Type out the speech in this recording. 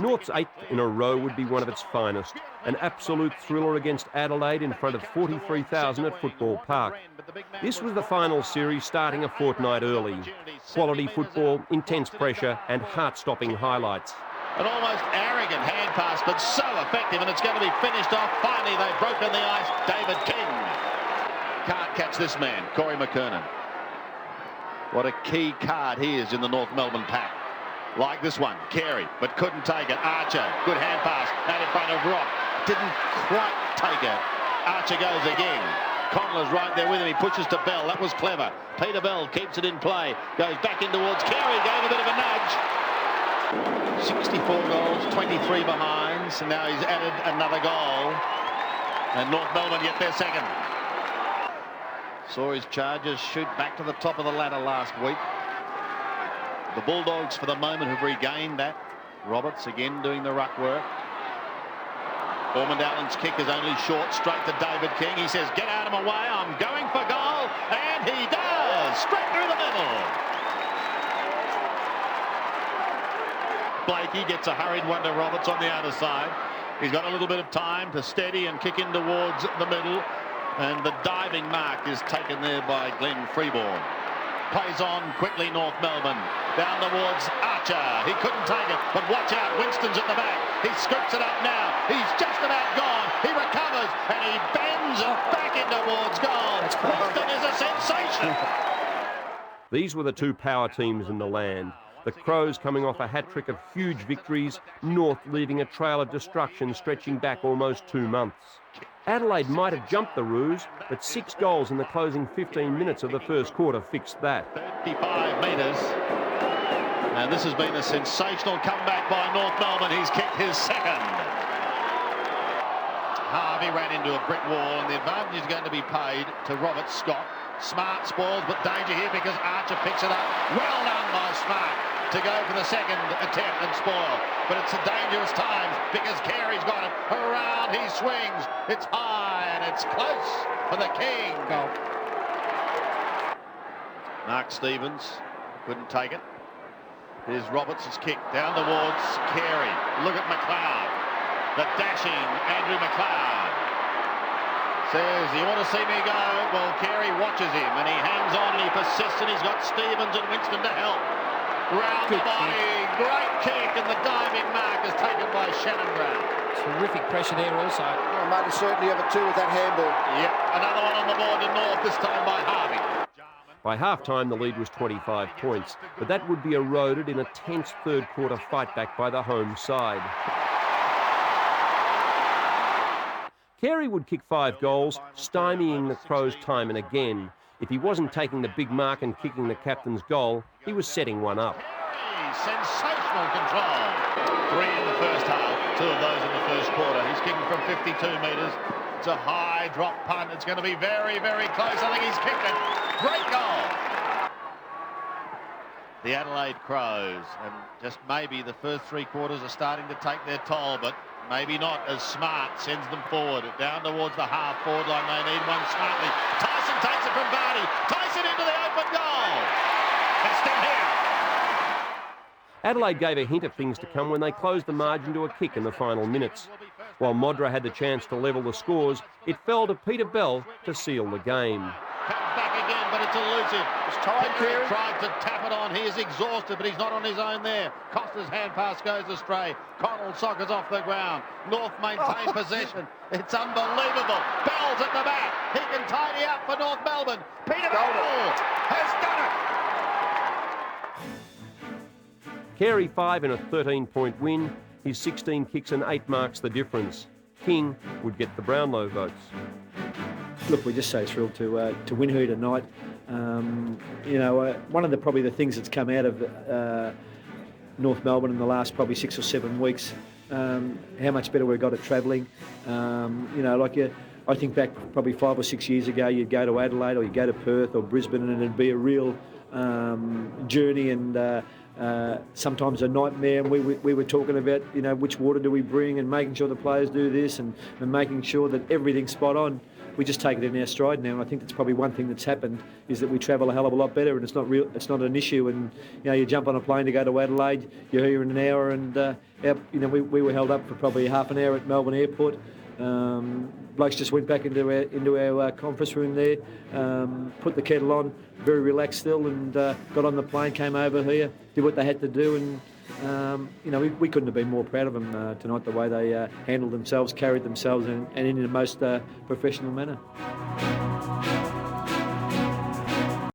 North's 8th in a row would be one of its finest. An absolute thriller against Adelaide in front of 43,000 at Football Park. This was the final series starting a fortnight early. Quality football, intense pressure and heart-stopping highlights. An almost arrogant hand pass, but so effective, and it's going to be finished off. Finally, they've broken the ice. David King can't catch this man, Corey McKernan. What a key card he is in the North Melbourne pack. Like this one, Carey, but couldn't take it. Archer, good hand pass, out in front of Rock. Didn't quite take it. Archer goes again. Connell is right there with him. He pushes to Bell. That was clever. Peter Bell keeps it in play. Goes back in towards Carey. Gave a bit of a nudge. 64 goals, 23 behinds. And now he's added another goal. And North Melbourne get their second. Saw his Chargers shoot back to the top of the ladder last week. The Bulldogs, for the moment, have regained that. Roberts again doing the ruck work. Ormond Allen's kick is only short, straight to David King. He says, get out of my way, I'm going for goal. And he does, straight through the middle. Blakey gets a hurried one to Roberts on the other side. He's got a little bit of time to steady and kick in towards the middle. And the diving mark is taken there by Glenn Freeborn. Plays on quickly, North Melbourne. Down towards Archer. He couldn't take it, but watch out. Winston's at the back. He scoops it up now. He's just about gone. He recovers, and he bends back in towards goal. Winston is a sensation. These were the two power teams in the land. The Crows coming off a hat-trick of huge victories, North leaving a trail of destruction stretching back almost 2 months. Adelaide might have jumped the Roos, but 6 goals in the closing 15 minutes of the first quarter fixed that. 35 metres. And this has been a sensational comeback by North Melbourne. He's kicked his second. Harvey ran into a brick wall, and the advantage is going to be paid to Robert Scott. Smart spoils, but danger here because Archer picks it up. Well done by Smart to go for the second attempt and spoil. But it's a dangerous time because Carey's got it. Around he swings. It's high and it's close for the King. Goal. Mark Stevens couldn't take it. Here's Roberts' kick down towards Carey. Look at McLeod. The dashing Andrew McLeod. Says, you want to see me go? Well, Carey watches him and he hangs on and he persists, and he's got Stevens and Winston to help. Round the body, great kick, and the diving mark is taken by Shannon Brown. Terrific pressure there also. Well, mate, he certainly have a 2 with that handball. Yep, another one on the board to North, this time by Harvey. By half-time, the lead was 25 points, but that would be eroded in a tense third-quarter fight-back by the home side. Carey would kick 5 goals, stymieing the Crows time and again. If he wasn't taking the big mark and kicking the captain's goal, he was setting one up. Sensational control. 3 in the first half, 2 of those in the first quarter. He's kicking from 52 metres. It's a high drop punt. It's going to be very, very close. I think he's kicked it. Great goal. The Adelaide Crows, and just maybe the first 3 quarters are starting to take their toll, but maybe not, as Smart sends them forward. Down towards the half-forward line. They need one smartly. Tyson takes it from Vardy. Tyson into the open goal. They're still here. Adelaide gave a hint of things to come when they closed the margin to a kick in the final minutes. While Modra had the chance to level the scores, it fell to Peter Bell to seal the game. Comes back again, but it's elusive. Carey tried to tap it on. He is exhausted, but he's not on his own there. Costa's hand pass goes astray. Connell soccers off the ground. North maintain possession. It's unbelievable. Bell's at the back. He can tidy up for North Melbourne. Peter Bell has done it. Carey 5 in a 13-point win. His 16 kicks and 8 marks the difference. King would get the Brownlow votes. Look, we're just so thrilled to win here tonight. One of the probably the things that's come out of North Melbourne in the last probably 6 or 7 weeks, how much better we've got at travelling. I think back probably 5 or 6 years ago, you'd go to Adelaide or you'd go to Perth or Brisbane, and it'd be a real journey and sometimes a nightmare. And we were talking about, which water do we bring and making sure the players do this and making sure that everything's spot on. we just take it in our stride now. And I think that's probably one thing that's happened is that we travel a hell of a lot better, and it's not an issue. And you jump on a plane to go to Adelaide, you're here in an hour, and we were held up for probably half an hour at Melbourne Airport. Blokes just went back into our conference room there, put the kettle on, very relaxed still, and got on the plane, came over here, did what they had to do, and we couldn't have been more proud of them tonight, the way they handled themselves, carried themselves, and in the most professional manner.